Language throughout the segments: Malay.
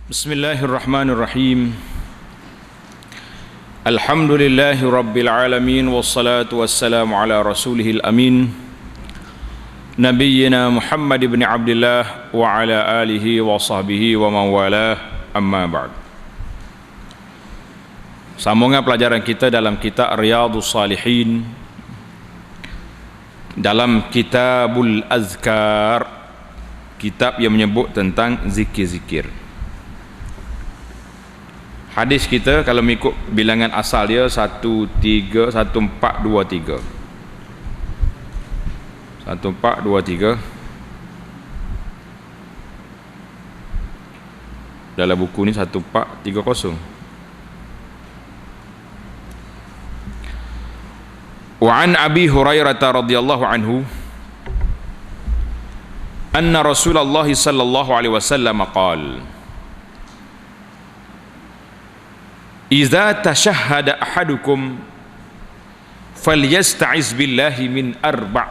Bismillahirrahmanirrahim. Alhamdulillahi rabbil alamin, wassalatu wassalamu ala rasulihil amin, nabiyyina Muhammad ibn Abdullah wa ala alihi wa sahbihi wa man walah, amma ba'd. Sambungan pelajaran kita dalam kitab Riyadhus Shalihin, dalam Kitabul Azkar, kitab yang menyebut tentang zikir-zikir. Hadis kita kalau mengikut bilangan asal dia 1423. 1423. Dalam buku ni 1430. Wa an Abi Hurairah radhiyallahu anhu anna Rasulullah sallallahu alaihi wasallam qala: Iza tashahhada ahadukum falyasta'iz billahi min arba'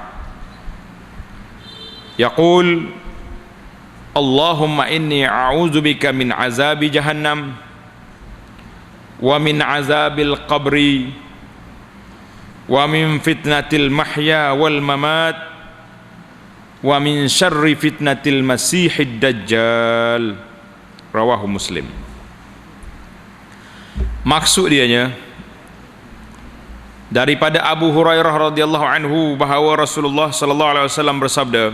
yaqul Allahumma inni a'udzubika min azabi jahannam wa min azabil qabri wa min fitnatil mahya wal mamat wa min syarri fitnatil masihid dajjal. Rawahu Muslim. Maksud dianya daripada Abu Hurairah radhiyallahu anhu bahawa Rasulullah sallallahu alaihi wasallam bersabda,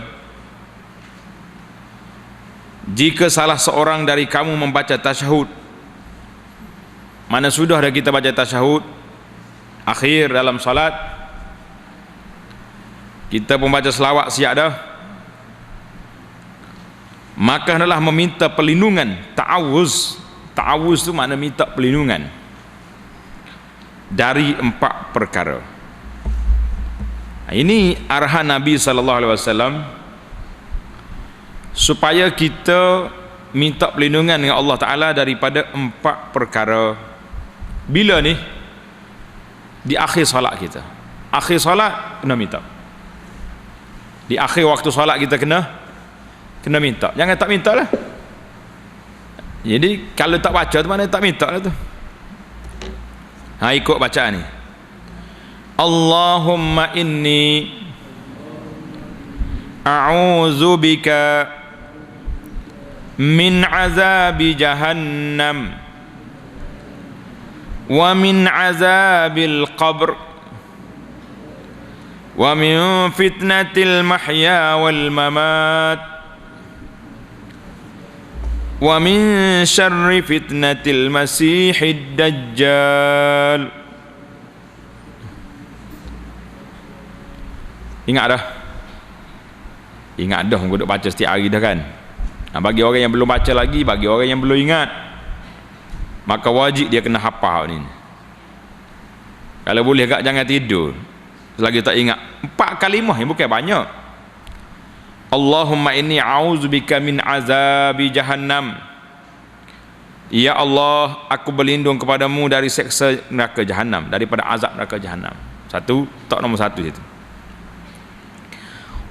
jika salah seorang dari kamu membaca tasyahud, mana sudah dah kita baca tasyahud akhir dalam salat, kita membaca selawat siap dah, maka hendaklah meminta perlindungan. Ta'awuz tu makna minta perlindungan dari 4 perkara. Ini arahan Nabi sallallahu alaihi wasallam supaya kita minta perlindungan dengan Allah Taala daripada 4 perkara. Bila ni? Di akhir solat kita. Akhir solat kena minta. Di akhir waktu solat kita kena minta. Jangan tak minta lah. Jadi kalau tak baca tu mana tak minta lah tu. Ikut bacaan ni. Allahumma inni a'udzubika min azabi jahannam wa min azabil qabr wa min fitnatil mahya wal mamat wa min syarri fitnatil masihid dajjal. Ingat dah aku duk baca setiap hari dah kan. Bagi orang yang belum baca lagi, bagi orang yang belum ingat, maka wajib dia kena hafal ni. Kalau boleh agak jangan tidur selagi tak ingat 4 kalimah yang bukan banyak. Allahumma inni a'udzubika min azabi jahannam. Ya Allah, aku berlindung kepadamu dari seksa neraka jahannam, daripada azab neraka jahannam. Tak nombor 1 situ.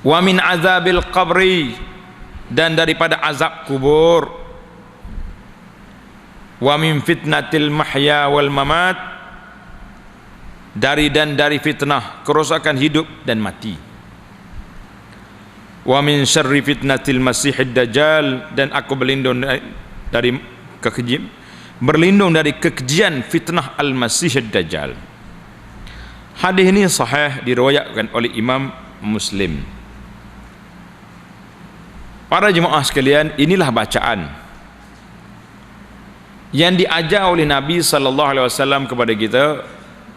Wa min azabil qabri, dan daripada azab kubur. Wa min fitnatil mahya wal mamat, dari fitnah kerosakan hidup dan mati. Wa min syarri fitnatil masihid dajjal, dan aku berlindung dari kekejian fitnah al-masihid dajjal. Hadis ini sahih, diriwayatkan oleh Imam Muslim. Para jemaah sekalian, inilah bacaan yang diajar oleh Nabi sallallahu alaihi wasallam kepada kita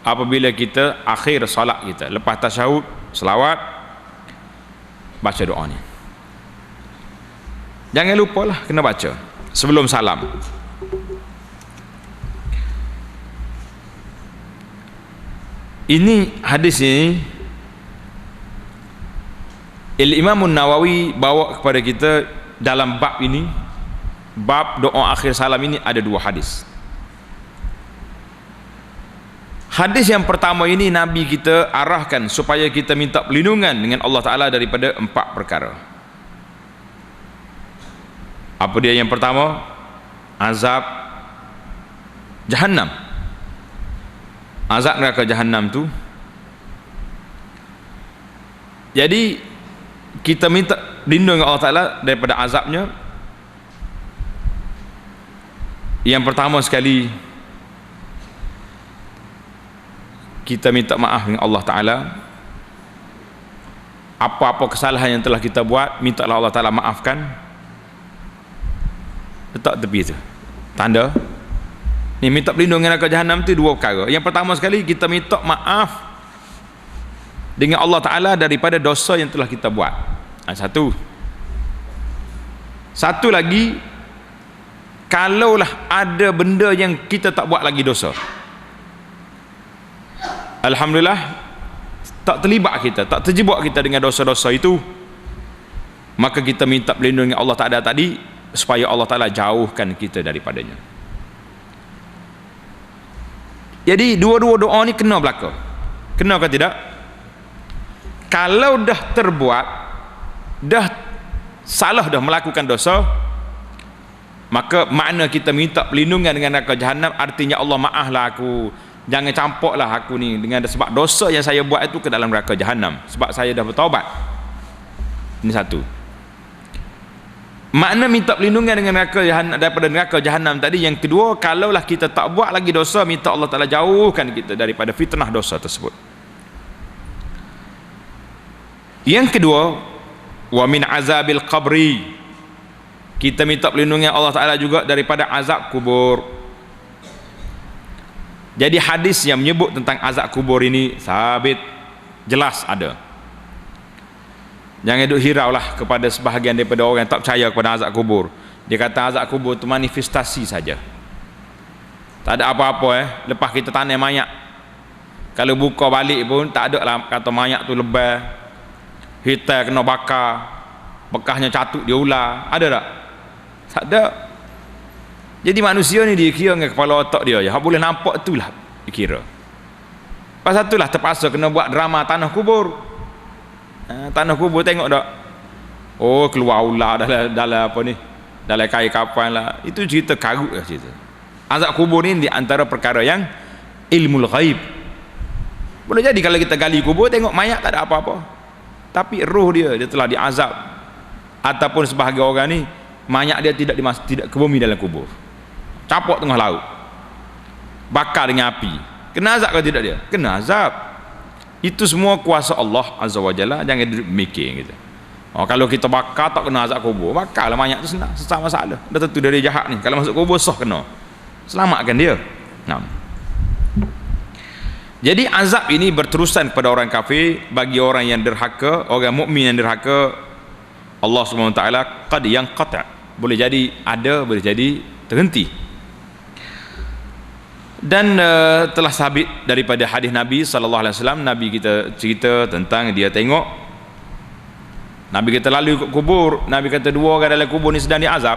apabila kita akhir salat kita, lepas tasyahud, selawat, baca doa ni. Jangan lupalah kena baca sebelum salam. Ini hadis ini Imam Nawawi bawa kepada kita dalam bab ini. Bab doa akhir salam ini ada 2 hadis. Hadis yang pertama ini Nabi kita arahkan supaya kita minta perlindungan dengan Allah Ta'ala daripada 4 perkara. Apa dia yang pertama? azab Jahannam. Azab neraka Jahannam tu, jadi kita minta lindung Allah Ta'ala daripada azabnya. Yang pertama sekali, kita minta maaf dengan Allah Ta'ala. Apa-apa kesalahan yang telah kita buat, minta Allah Ta'ala maafkan. Letak tepi tu tanda ni, minta perlindungan neraka Jahannam tu dua perkara. Yang pertama sekali, kita minta maaf dengan Allah Ta'ala daripada dosa yang telah kita buat. Satu lagi, kalaulah ada benda yang kita tak buat lagi dosa, alhamdulillah, tak terlibat kita, tak terjebak kita dengan dosa-dosa itu, maka kita minta perlindungan Allah Ta'ala tadi, supaya Allah Ta'ala jauhkan kita daripadanya. Jadi dua-dua doa ni kena berlaku. Kena ke tidak? Kalau dah terbuat, dah salah, dah melakukan dosa, maka makna kita minta perlindungan dengan neraka Jahannam, artinya Allah, maaflah aku, jangan campurlah aku ni dengan sebab dosa yang saya buat itu ke dalam neraka Jahannam, sebab saya dah bertaubat. Ini satu. Makna minta perlindungan dengan neraka Jahannam, daripada neraka Jahannam tadi. Yang kedua, kalaulah kita tak buat lagi dosa, minta Allah Ta'ala jauhkan kita daripada fitnah dosa tersebut. Yang kedua, wa min azabil qabri, kita minta perlindungan Allah Ta'ala juga daripada azab kubur. Jadi hadis yang menyebut tentang azab kubur ini sabit, jelas ada. Jangan duk hiraulah kepada sebahagian daripada orang yang tak percaya kepada azab kubur. Dia kata azab kubur itu manifestasi saja, tak ada apa-apa. Lepas kita tanam mayat, kalau buka balik pun tak ada lah kata mayat tu lebih hitam kena bakar, bekasnya catuk dia ular, ada tak? Tak ada. Jadi manusia ni dia kira dengan kepala otak dia je, boleh nampak itulah dia kira. Pasal itulah terpaksa kena buat drama tanah kubur. Tanah kubur, tengok tak, oh keluar ular dalam apa ni, dalam kain kapan lah. Itu cerita karut lah cerita. Azab kubur ni di antara perkara yang ilmul ghaib. Boleh jadi kalau kita gali kubur, tengok mayat tak ada apa-apa, tapi roh dia telah diazab. Ataupun sebahagian orang ni, mayat dia tidak ke bumi dalam kubur, capok tengah laut, bakar dengan api. Kena azab ke tidak dia? Kena azab. Itu semua kuasa Allah Azza wa Jalla. Jangan mikir gitu. Kalau kita bakar tak kena azab kubur, bakarlah mayat tu, senang, sesat masalah. Dah tentu dari jahat ni, kalau masuk kubur sah kena, selamatkan dia. Jadi azab ini berterusan kepada orang kafir. Bagi orang yang derhaka, orang mukmin yang derhaka, Allah Subhanahu wa taala qad yanqata, boleh jadi ada, boleh jadi terhenti. Dan telah sabit daripada hadis Nabi sallallahu alaihi wasallam, Nabi kita cerita tentang dia tengok, Nabi kita lalu ke kubur, Nabi kata dua orang dalam kubur ni sedang diazab.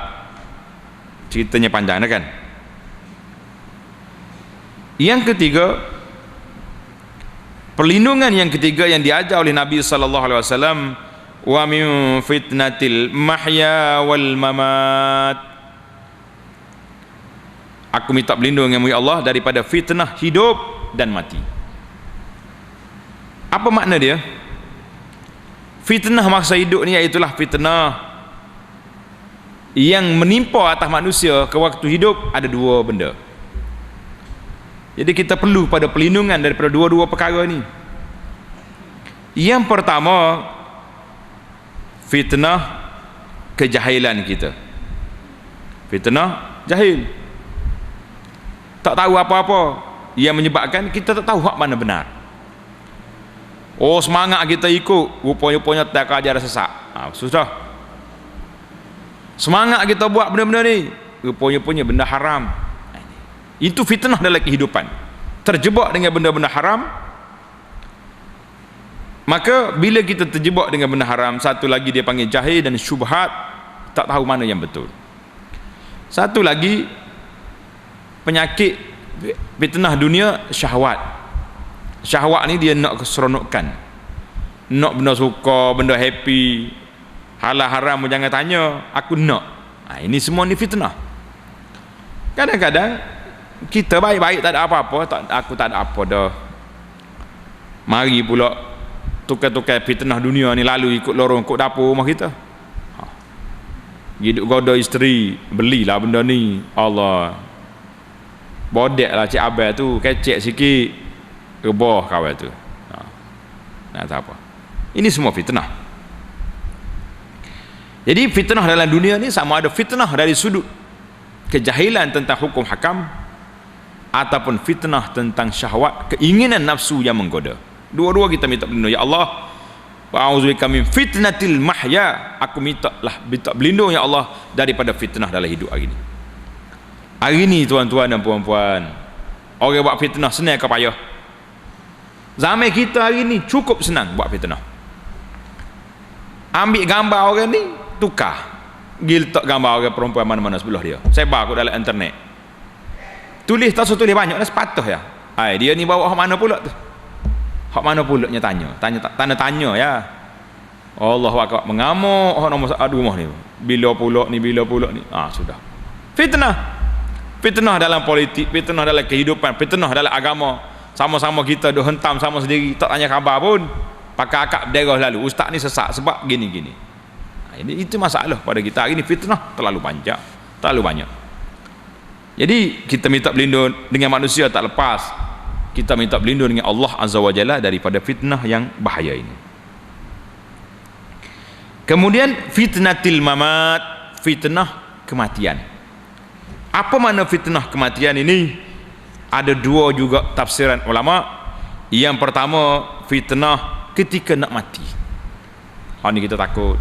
Ceritanya panjang kan. Yang ketiga, perlindungan yang ketiga yang diajar oleh Nabi sallallahu alaihi wasallam, wa min fitnatil mahya wal mamat, aku minta perlindungan dengan Allah daripada fitnah hidup dan mati. Apa makna dia? Fitnah masa hidup ni iaitulah fitnah yang menimpa atas manusia ke waktu hidup. Ada dua benda. Jadi kita perlu pada perlindungan daripada dua-dua perkara ni. Yang pertama, fitnah kejahilan kita. Fitnah jahil, tak tahu apa-apa, yang menyebabkan kita tak tahu hak mana benar. Oh, semangat kita ikut, rupanya tak ajar sesat. Susah. Semangat kita buat benda-benda ni, rupanya benda haram. Itu fitnah dalam kehidupan. Terjebak dengan benda-benda haram. Maka bila kita terjebak dengan benda haram, satu lagi dia panggil jahil dan syubhat, tak tahu mana yang betul. Satu lagi penyakit fitnah dunia, syahwat. Syahwat ni dia nak keseronokkan, nak benda suka, benda happy, halal haram jangan tanya, aku nak. Ini semua ni fitnah. Kadang-kadang kita baik-baik tak ada apa-apa, aku tak ada apa dah. Mari pula tukar-tukar fitnah dunia ni lalu ikut lorong ikut dapur rumah kita. Hidup goda isteri, belilah benda ni. Allah. Bodeklah cik abang tu, kecek sikit. Rebah kawan tu. Nak tak apa. Ini semua fitnah. Jadi fitnah dalam dunia ni sama ada fitnah dari sudut kejahilan tentang hukum hakam ataupun fitnah tentang syahwat, keinginan nafsu yang menggoda. Dua-dua kita minta berlindung. Ya Allah, wa'audzubika min fitnatil mahya. Aku minta berlindung ya Allah daripada fitnah dalam hidup hari ini. Hari ini tuan-tuan dan puan-puan, orang buat fitnah senang ke payah? Zaman kita hari ini cukup senang buat fitnah. Ambil gambar orang ni, tukar. Letak gambar orang perempuan mana-mana sebelah dia. Sebar aku dalam internet. Tulis tak tulis banyak dah sepatah ya. Dia ni bawa hak mana pula tu? Hak mana pulaknya tanya ya. Allahu akbar, mengamuk hak nombor rumah ni. Bila pulak ni. Sudah. Fitnah. Fitnah dalam politik, fitnah dalam kehidupan, fitnah dalam agama. Sama-sama kita duk hentam sama sendiri, tak tanya khabar pun. Pakai akak berderah lalu. Ustaz ni sesak sebab gini-gini. Ini itu masalah pada kita hari ni, fitnah terlalu banyak. Jadi kita minta berlindung dengan manusia tak lepas. Kita minta berlindung dengan Allah Azza wa Jalla daripada fitnah yang bahaya ini. Kemudian fitnatil mamat, fitnah kematian. Apa makna fitnah kematian ini? Ada dua juga tafsiran ulama. Yang pertama, fitnah ketika nak mati. Ini kita takut.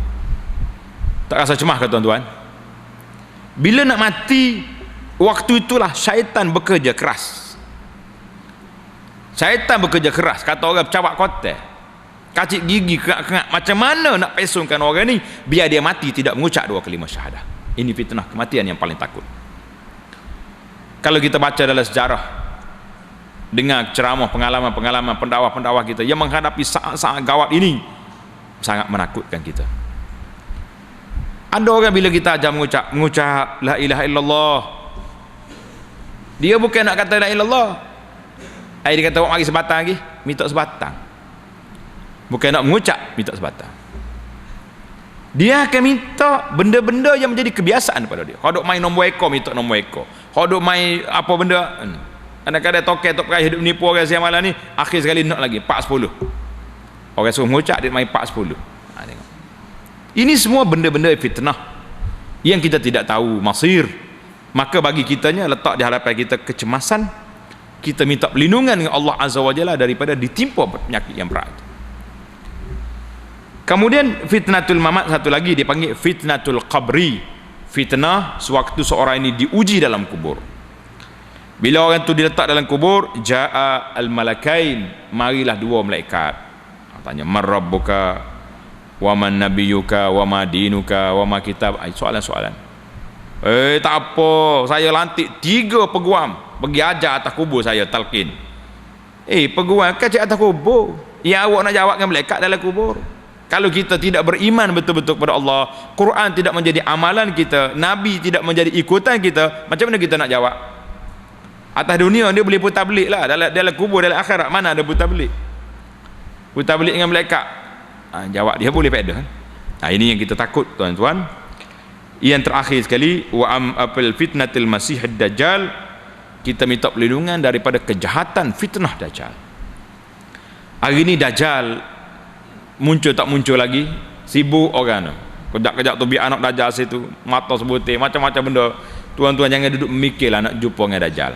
Tak rasa cemas ke tuan-tuan? Bila nak mati, waktu itulah syaitan bekerja keras. Syaitan bekerja keras. Kata orang cabak kotak, kacik gigi, kerak-kerak. Macam mana nak pesongkan orang ni biar dia mati tidak mengucap dua kalimah syahadah. Ini fitnah kematian yang paling takut. Kalau kita baca dalam sejarah, dengar ceramah, pengalaman pendakwah-pendakwah kita yang menghadapi saat-saat gawat ini, sangat menakutkan kita. Ada orang bila kita ajar mengucap la ilaha illallah, dia bukan nak kata la ilaha illallah, dia kata mari sebatang lagi, minta sebatang. Bukan nak mengucap, minta sebatang. Dia akan minta benda-benda yang menjadi kebiasaan pada dia. Kalau duk main nombor ekor, minta nombor ekor. Kalau duk main apa benda, kadang-kadang token tok perai hidup menipu orang siang malam ni, akhir sekali nak lagi 4-10. Orang suruh mengucap, dia main 4-10. Ini semua benda-benda fitnah yang kita tidak tahu masir. Maka bagi kitanya letak di hadapan kita kecemasan, kita minta perlindungan dengan Allah Azza wa Jalla daripada ditimpa penyakit yang berat. Kemudian fitnatul mamat, satu lagi dipanggil fitnatul qabri. Fitnah sewaktu seorang ini diuji dalam kubur. Bila orang itu diletak dalam kubur, ja'a al-malakain, marilah dua malaikat. Tanya, man rabbuka wa man nabiyuka wa ma dinuka wa ma kitab. Soalan-soalan. Tak apa, saya lantik 3 peguam pergi ajar atas kubur saya, talqin. Peguam kacik atas kubur, yang awak nak jawab dengan malaikat dalam kubur. Kalau kita tidak beriman betul-betul kepada Allah, Quran tidak menjadi amalan kita, Nabi tidak menjadi ikutan kita, macam mana kita nak jawab? Atas dunia dia boleh putar belik lah, dalam kubur, dalam akhirat mana ada putar belik? Putar belik dengan malaikat. Jawab dia boleh faedah. Ini yang kita takut tuan-tuan. Yang terakhir sekali, wa apil fitnatil masih dajjal, kita minta perlindungan daripada kejahatan fitnah dajjal. Hari ini dajjal muncul tak muncul lagi, sibuk orang tu. Kejap-kejap tu biar anak dajjal situ, mata sebutir, macam-macam benda. Tuan-tuan jangan duduk memikirlah nak jumpa dengan dajjal.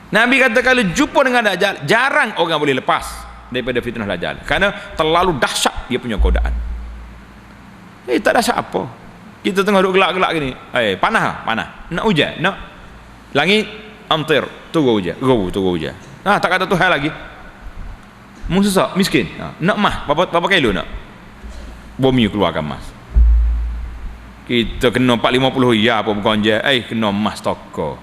Nabi kata kalau jumpa dengan dajjal, jarang orang boleh lepas daripada fitnah dajjal, kerana terlalu dahsyat dia punya godaan. Tak dahsyat apa, kita tengah duduk gelak-gelak gini, panas, nak hujan, nak langit amtir, turun hujan. Tak kata Tuhan lagi. Susah, miskin, nak emas berapa kilo nak bumi keluarkan emas. Kita kena 450 ya apa bukan je, kena emas toko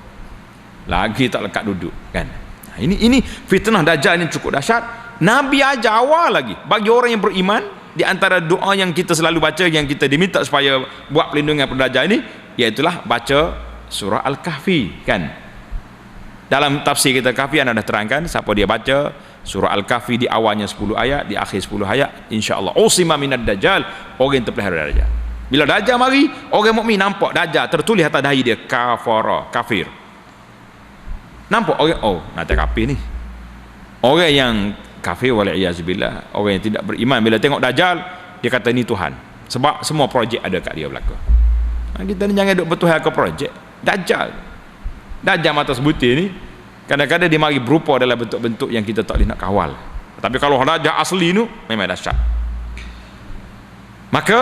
lagi tak lekat duduk kan. Ini fitnah dajjal ini cukup dahsyat. Nabi ajar awal lagi bagi orang yang beriman, di antara doa yang kita selalu baca, yang kita diminta supaya buat perlindungan pada dajjal ini, iaitulah baca surah Al-Kahfi kan. Dalam tafsir kita Kahfi anda dah terangkan, siapa dia baca surah Al-Kahfi di awalnya 10 ayat, di akhir 10 ayat, insya-Allah usima minad dajjal, orang yang terpelihara dajjal. Bila dajjal mari, orang mukmin nampak dajjal tertulis atas dahi dia kafara, kafir. Nampak orang, oh nanti kafir ni. Orang yang kafir wal-iyazubillah, orang yang tidak beriman, bila tengok dajjal dia kata ni Tuhan. Sebab semua projek ada kat dia belaka. Kita ni jangan duk bertuhan ke projek. Dajjal mata sebutir ni kadang-kadang dia mari berupa dalam bentuk-bentuk yang kita tak boleh nak kawal. Tapi kalau dajjal asli tu memang dahsyat. Maka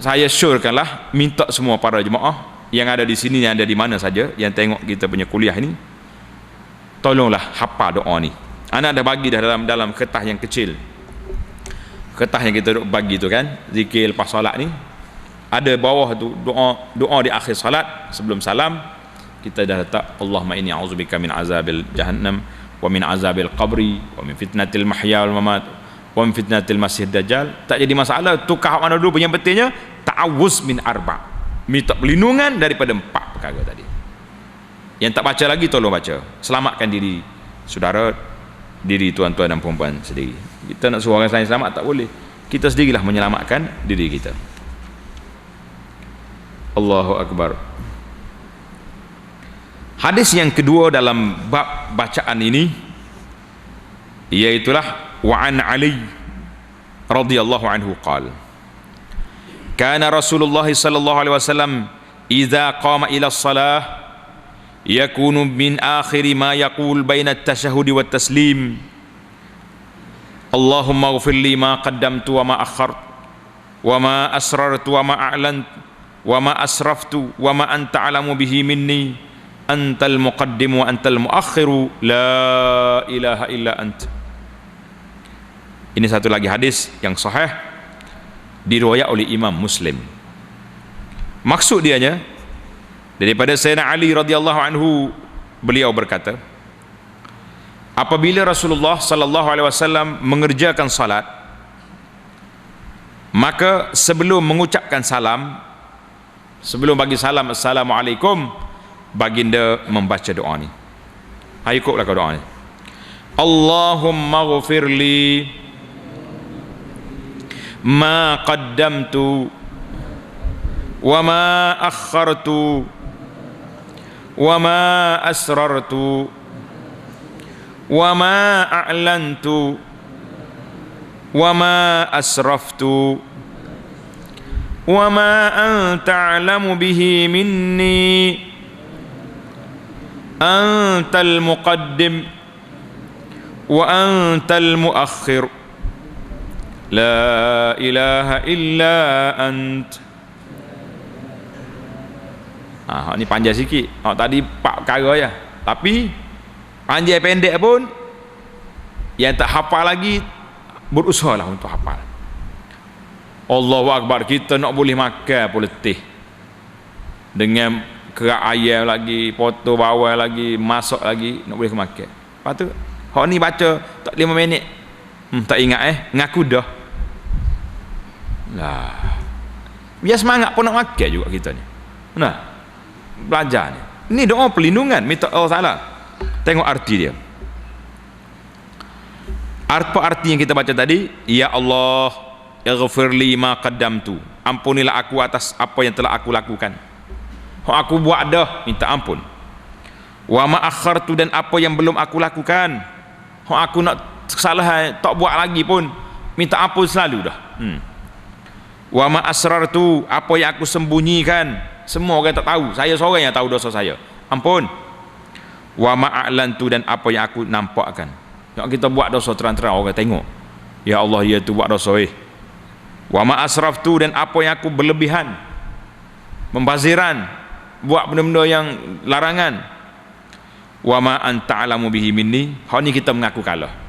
saya syorkanlah, minta semua para jemaah yang ada di sini, yang ada di mana saja, yang tengok kita punya kuliah ni, tolonglah hafal doa ni. Ana dah bagi dah dalam kertas yang kecil. Kertas yang kita duk bagi tu kan, zikir lepas solat ni. Ada bawah tu doa di akhir salat sebelum salam, kita dah letak Allahumma inni a'udzubika min azabil jahannam wa min azabil qabri wa min fitnatil mahya wal mamat wa min fitnatil masih dajjal. Tak jadi masalah, tukar mana dulu punya pentingnya, ta'awuz min arba', minta perlindungan daripada 4 perkara tadi. Yang tak baca lagi tolong baca, selamatkan diri saudara, diri tuan-tuan dan puan-puan sendiri. Kita nak suruh orang lain selamat tak boleh, kita sendirilah menyelamatkan diri kita. Allahu Akbar. Hadis yang kedua dalam bab bacaan ini, iaitulah wa an Ali radhiyallahu anhu qala kana Rasulullah sallallahu alaihi wasallam idza qama ila as-salah yakunu min akhiri ma yaqul baina at-tashahhud wa at-taslim Allahumma ighfir li ma qaddamtu wa ma akhartu wa ma asrartu wa ma a'lantu wa ma asraftu wa ma anta alamu bihi minni antal muqaddim wa antal muakhiru la ilaha illa ant. Ini satu lagi hadis yang sahih diriwayat oleh Imam Muslim. Maksud dianya daripada Sayyidina Ali radhiyallahu anhu, beliau berkata, apabila Rasulullah sallallahu alaihi wasallam mengerjakan salat, maka sebelum mengucapkan salam, sebelum bagi salam assalamualaikum, baginda membaca doa ni. Ayo ikutlah ke doa ni. Allahumma ghfirli ma qaddamtu wa ma akhartu wa ma asrartu wa ma a'lantu wa ma asraftu wa ma anta a'lamu bihi minni antal muqaddim wa antal muakhir la ilaha illa ant. Ni panjang sikit. Tadi 4 perkara ya, tapi panjang pendek pun yang tak hafal lagi berusahalah untuk hafal. Allahu Akbar. Kita nak boleh makan pun letih dengan kerak ayam lagi, potong bawang lagi, masak lagi, nak boleh makan. Lepas tu hak ni baca tak 5 minit, tak ingat ngaku dah lah. Biar semangat pun nak makan juga kita ni. Nah, belajar ni. Ni doa perlindungan, minta Allah Taala. Tengok arti dia. Apa arti yang kita baca tadi? Ya Allah, ighfirli ma qaddamtu. Ampunilah aku atas apa yang telah aku lakukan. Aku buat dah, minta ampun. Wa ma akhartu, dan apa yang belum aku lakukan. Aku nak kesalahan tak buat lagi pun, minta ampun selalu dah. Wa ma asrartu, apa yang aku sembunyikan, semua orang tak tahu, saya seorang yang tahu dosa saya, ampun. Wa ma a'lantu, dan apa yang aku nampakkan. Kalau kita buat dosa terang-terang orang tengok, ya Allah dia tu buat dosa. Wa ma asraftu, dan apa yang aku berlebihan, membaziran, buat benda-benda yang larangan. Wa ma anta alamu bihi minni, hal ni kita mengaku kalah.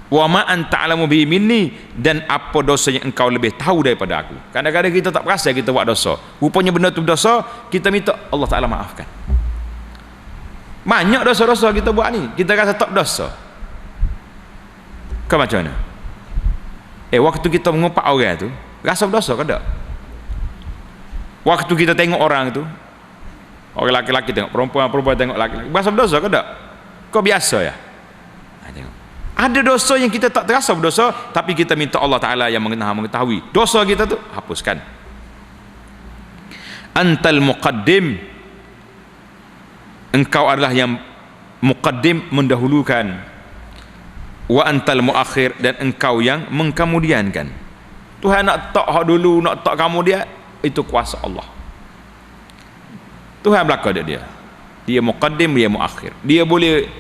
Wa ma anta alamu bihi minni, dan apa dosa yang engkau lebih tahu daripada aku. Kadang-kadang kita tak perasan kita buat dosa, rupanya benda tu dosa, kita minta Allah Ta'ala maafkan. Banyak dosa-dosa kita buat ni, kita rasa tak dosa. Kau macam mana? Waktu kita mengumpat orang tu, rasa berdosa ke tak? Waktu kita tengok orang tu, Orang laki-laki tengok perempuan, perempuan tengok laki-laki. Berasa berdosa ke tak? Kau biasa ya? Tengok. Ada dosa yang kita tak terasa berdosa, tapi kita minta Allah Ta'ala yang mengetahui dosa kita tu, hapuskan. Antal muqaddim, engkau adalah yang muqaddim, mendahulukan. Wa antal muakhir, dan engkau yang mengkemudiankan. Tuhan nak tak hak dulu, nak tak kemudian, itu kuasa Allah. Tuhan belaka dia. Dia muqaddim, dia muakhir. Dia boleh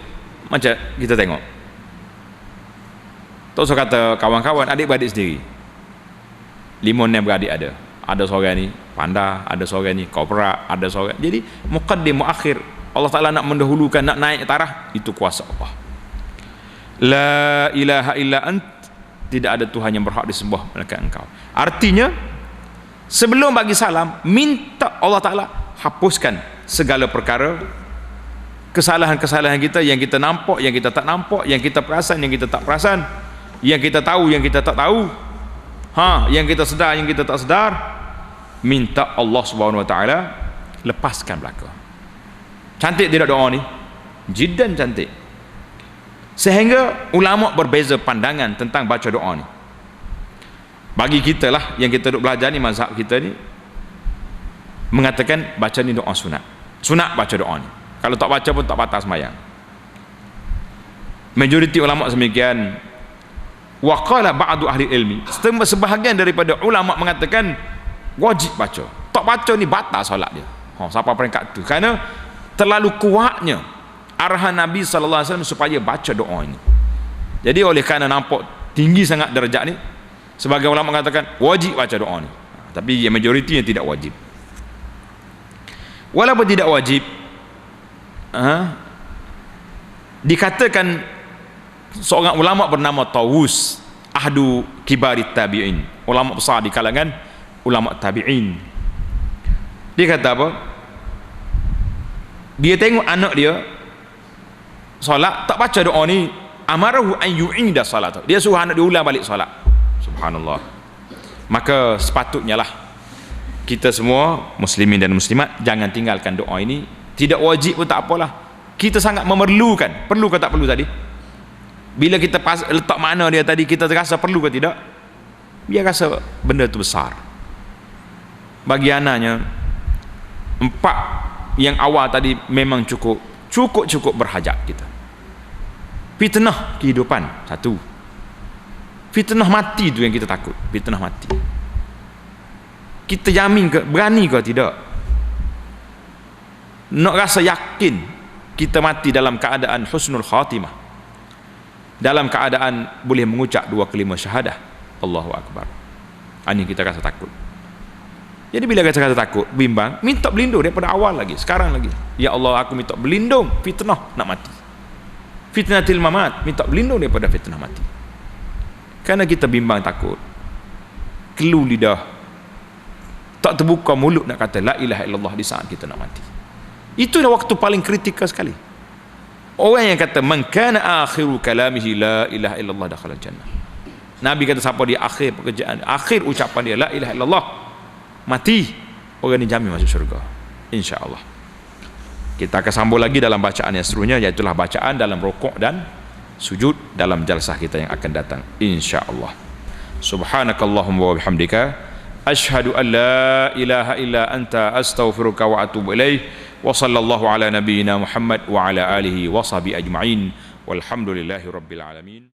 macam kita tengok. Tak usah kata kawan-kawan, adik-beradik sendiri. 5-6 beradik ada. Ada seorang ni pandai, ada seorang ni korporat, ada seorang. Jadi muqaddim, muakhir. Allah Ta'ala nak mendahulukan, nak naik taraf, itu kuasa Allah. La ilaha illa ant, tidak ada Tuhan yang berhak disembah melainkan engkau. Artinya sebelum bagi salam, minta Allah Ta'ala hapuskan segala perkara, kesalahan-kesalahan kita, yang kita nampak, yang kita tak nampak, yang kita perasan, yang kita tak perasan, yang kita tahu, yang kita tak tahu, yang kita sedar, yang kita tak sedar. Minta Allah Subhanahu Wa Ta'ala lepaskan belaka. Cantik tidak doa ni? Jiddan cantik. Sehingga ulama berbeza pandangan tentang baca doa ni. Bagi kita lah yang kita duk belajar ni, mazhab kita ni mengatakan baca ni doa sunat. Sunat baca doa ni. Kalau tak baca pun tak batal sembahyang. Majoriti ulama semikian. Wa qala ba'du ahli ilmi, sebahagian daripada ulama mengatakan wajib baca. Tak baca ni batal solat dia. Siapa peringkat tu? Kerana terlalu kuatnya arahan Nabi sallallahu alaihi wasallam supaya baca doa ini. Jadi oleh kerana nampak tinggi sangat darjat ni, sebagai ulama mengatakan wajib baca doa ni. Tapi yang majoriti yang tidak wajib. Walaupun tidak wajib, dikatakan seorang ulama bernama Tawus, ahdu kibarit tabi'in, ulama besar di kalangan ulama tabi'in. Dia kata apa? Dia tengok anak dia solat tak baca doa ni, amarahu an yu'ida salat. Dia suruh anak dia ulang balik solat. Subhanallah. Maka sepatutnya lah kita semua muslimin dan muslimat jangan tinggalkan doa ini. Tidak wajib pun tak apalah, kita sangat memerlukan. Perlu ke tak perlu tadi? Bila kita letak makna dia tadi, kita terasa perlu ke tidak? Dia rasa benda tu besar. Bagi anaknya 4 yang awal tadi memang cukup berhajat kita. Fitnah kehidupan, 1. Fitnah mati tu yang kita takut. Fitnah mati. Kita jamin ke, berani ke tidak? Nak rasa yakin kita mati dalam keadaan husnul khatimah, dalam keadaan boleh mengucap 2 kalimah syahadah, Allahu Akbar. Ini kita rasa takut. Jadi bila kita rasa takut, bimbang, minta berlindung daripada awal lagi, sekarang lagi. Ya Allah, aku minta berlindung fitnah nak mati. Fitnatil mamat, minta berlindung daripada fitnah mati. Kerana kita bimbang takut, kelu lidah, tak terbuka mulut nak kata la ilaha illallah di saat kita nak mati. Itu dah waktu paling kritikal sekali. Orang yang kata man kana akhiru kalamihi la ilaha illallah dakhala jannah. Nabi kata siapa dia akhir pekerjaan, akhir ucapan dia la ilaha illallah, mati, orang ni jamin masuk syurga, insya-Allah. Kita akan sambung lagi dalam bacaan yang seterusnya, iaitu bacaan dalam rukuk dan sujud dalam jalsah kita yang akan datang, insya-Allah. Subhanakallahumma wa bihamdika asyhadu an la ilaha illa anta astaghfiruka wa atubu ilaih. Wa sallallahu ala nabiyyina Muhammad wa ala alihi wa sahbihi ajma'in. Walhamdulillahi rabbil alamin.